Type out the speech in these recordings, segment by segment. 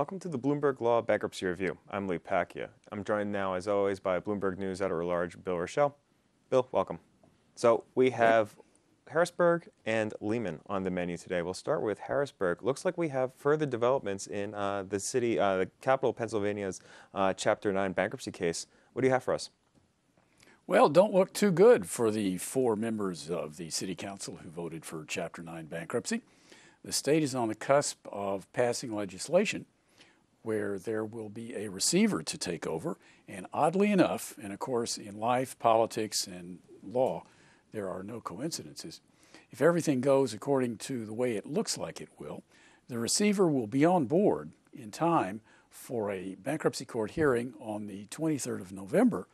Welcome to the Bloomberg Law Bankruptcy Review. I'm Lee Pacchia. I'm joined now, as always, by Bloomberg News editor-at-large Bill Rochelle. Bill, welcome. So we have Harrisburg and Lehman on the menu today. We'll start with Harrisburg. Looks like we have further developments in the capital of Pennsylvania's Chapter 9 bankruptcy case. What do you have for us? Well, don't look too good for the 4 members of the City Council who voted for Chapter 9 bankruptcy. The state is on the cusp of passing legislation where there will be a receiver to take over. And oddly enough, and of course in life, politics, and law, there are no coincidences. If everything goes according to the way it looks like it will, the receiver will be on board in time for a bankruptcy court hearing on the 23rd of November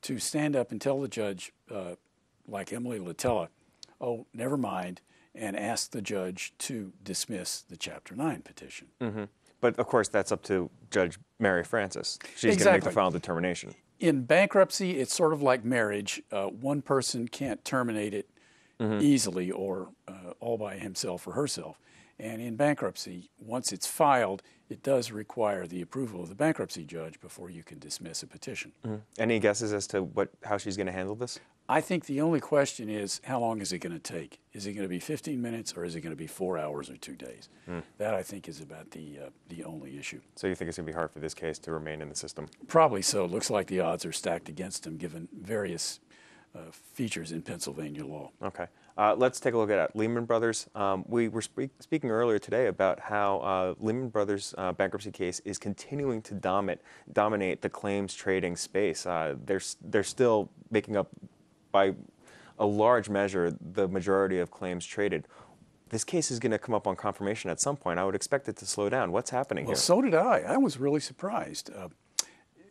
to stand up and tell the judge, like Emily Latella, oh, never mind, and ask the judge to dismiss the Chapter 9 petition. Mm-hmm. But, of course, that's up to Judge Mary Francis. She's going to make the final determination. In bankruptcy, it's sort of like marriage. One person can't terminate it easily or all by himself or herself. And in bankruptcy, once it's filed, it does require the approval of the bankruptcy judge before you can dismiss a petition. Any guesses as to how she's going to handle this? I think the only question is, how long is it going to take? Is it going to be 15 minutes or is it going to be 4 hours or 2 days? That, I think, is about the only issue. So you think it's going to be hard for this case to remain in the system? Probably so. It looks like the odds are stacked against him given various features in Pennsylvania law. Okay. Let's take a look at Lehman Brothers. We were speaking earlier today about how Lehman Brothers' bankruptcy case is continuing to dominate the claims trading space. They're still making up by a large measure the majority of claims traded. This case is going to come up on confirmation at some point. I would expect it to slow down. What's happening here? Well, so did I. I was really surprised.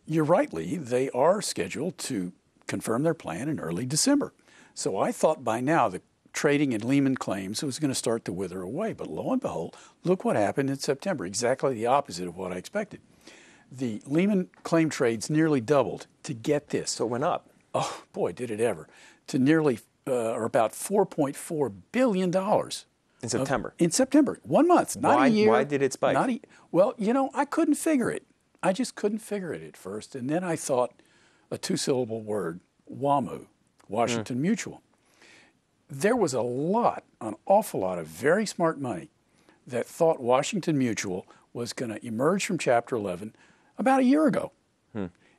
You're right, Lee. They are scheduled to confirm their plan in early December. So I thought by now the trading in Lehman claims was going to start to wither away. But lo and behold, look what happened in September. Exactly the opposite of what I expected. The Lehman claim trades nearly doubled to get this. So it went up. Oh, boy, did it ever. To nearly, or about $4.4 billion. In September? In September. 1 month, not a year. Why did it spike? Well, you know, I couldn't figure it. I just couldn't figure it at first. And then I thought a 2-syllable word, WAMU, Washington Mutual. There was an awful lot of very smart money that thought Washington Mutual was going to emerge from Chapter 11 about a year ago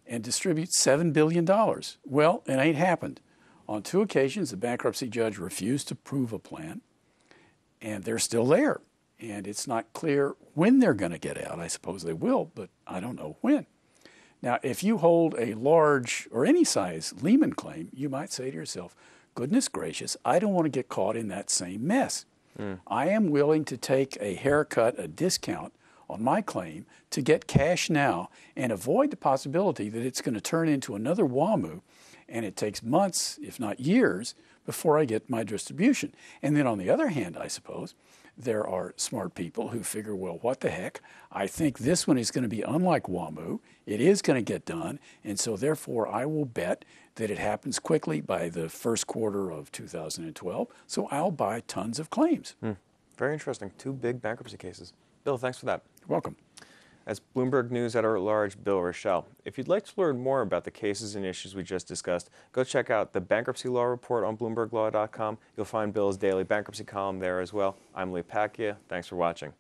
and distribute $7 billion. Well, it ain't happened. On 2 occasions, the bankruptcy judge refused to approve a plan, and they're still there. And it's not clear when they're going to get out. I suppose they will, but I don't know when. Now, if you hold a large or any size Lehman claim, you might say to yourself, goodness gracious, I don't want to get caught in that same mess. I am willing to take a haircut, a discount on my claim to get cash now and avoid the possibility that it's going to turn into another WAMU, and it takes months, if not years, before I get my distribution. And then on the other hand, I suppose, there are smart people who figure, well, what the heck? I think this one is going to be unlike WAMU. It is going to get done, and so therefore I will bet that it happens quickly by the first quarter of 2012, so I'll buy tons of claims. Very interesting. 2 big bankruptcy cases. Bill, thanks for that. You're welcome. As Bloomberg News editor-at-large Bill Rochelle. If you'd like to learn more about the cases and issues we just discussed, go check out the Bankruptcy Law Report on BloombergLaw.com. You'll find Bill's daily bankruptcy column there as well. I'm Lee Pacchia. Thanks for watching.